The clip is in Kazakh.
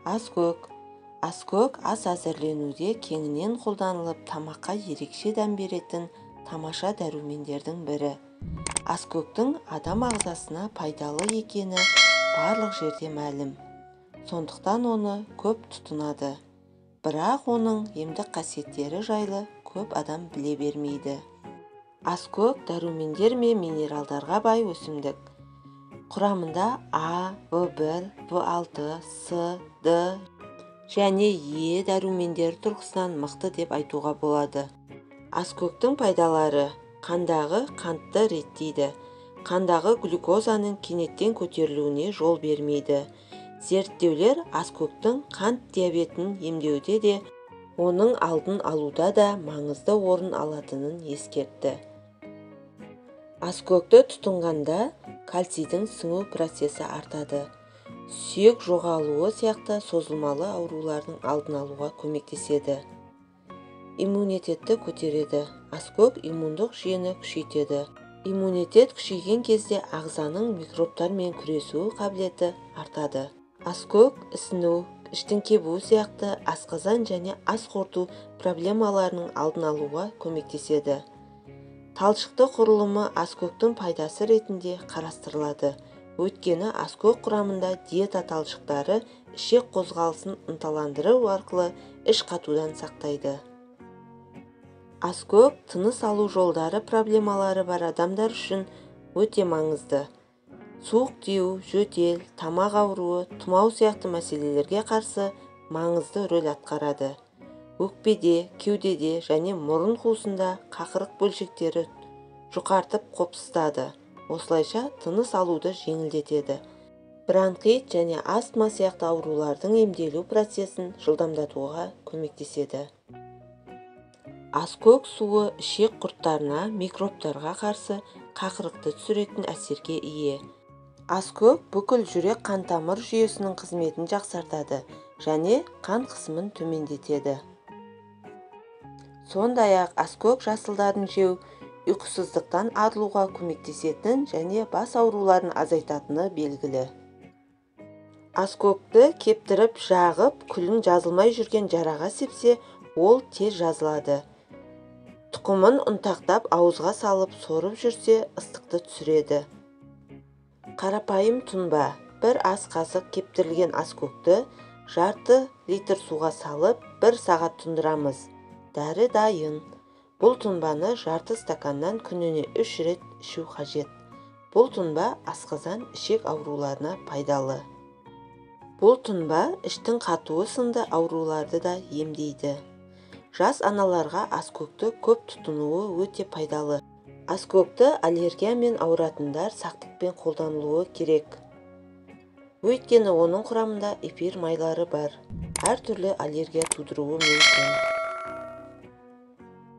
Аскөк. Аскөк ас әзірленуде кеңінен қолданылып, тамаққа ерекше дәм беретін тамаша дәрумендердің бірі. Аскөктің адам ағзасына пайдалы екені барлық жерде мәлім. Сондықтан оны көп тұтынады. Бірақ оның емдік қасиеттері жайлы көп адам біле бермейді. Аскөк дәрумендер мен минералдарға бай өсімдік. Құрамында А, В1, В6, С, Д және Е дәрумендері тұрғысынан мықты деп айтуға болады. Аскөктің пайдалары: қандағы қантты реттейді, қандағы глюкозаның кенеттен көтерілуіне жол бермейді. Зерттеулер аскөктің қант диабетін емдеуде де, оның алдын алуда да маңызды орын алатынын ескертті. Аскөкті тұтынғанда кальцийдің сіңу процесі артады. Сүйек жоғалуы сияқты созылмалы аурулардың алдын алуға көмектеседі. Иммунитетті көтереді. Аскөк иммундық жүйені күшейтеді. Иммунитет күшейген кезде ағзаның микробтармен күресу қабілеті артады. Аскөк ісіну, іштің кебуі сияқты асқазан және ас қорыту проблемаларының алдын алуға көмектеседі. Талшықты құрылымы аскөктің пайдасы ретінде қарастырылады. Өйткені аскөк құрамында диета талшықтары ішек қозғалысын ынталандыру арқылы іш қатудан сақтайды. Аскөк тыныс алу жолдары проблемалары бар адамдар үшін өте маңызды. Суық тию, жөтел, тамақ ауруы, тұмау сияқты мәселелерге қарсы маңызды рөл атқарады. Өкпеде, кеудеде және мұрын қуысында қақырық бөлшектері жұқартып қопсытады. Осылайша тыныс алуды жеңілдетеді. Бронхит және астма сияқты аурулардың емделу процесін жылдамдатуға көмектеседі. Аскөк суы ішек құрттарына, микробтарға қарсы қақырықты түсіретін әсерге ие. Аскөк бүкіл жүрек қан-тамыр жүйесінің қызметін жақсартады және қан қысымын төмендетеді. Сондай-ақ аскөк жасылдарын жеу ұйқысыздықтан арылуға көмектесетін және бас ауруларын азайтатыны белгілі. Аскөкті кептіріп жағып, күлін жазылмай жүрген жараға сепсе, ол тез жазылады. Тұқымын ұнтақтап ауызға салып сорып жүрсе, ыстықты түсіреді. Қарапайым тұнба: бір ас қасық кептірілген аскөкті жарты литр суға салып 1 сағат тұндырамыз. Дәрі дайын. Бұл тұнбаны жарты стаканнан күніне 3 рет ішу қажет. Бұл тұнба асқазан, ішек ауруларына пайдалы. Бұл тұнба іштің қатуы сынды ауруларды да емдейді. Жас аналарға аскөкті көп тұтынуы өте пайдалы. Аскөкті аллергиямен ауыратындар сақтықпен қолданылуы керек. Өйткені оның құрамында эфир майлары бар. Әртүрлі аллергия тудыруы мүмкін.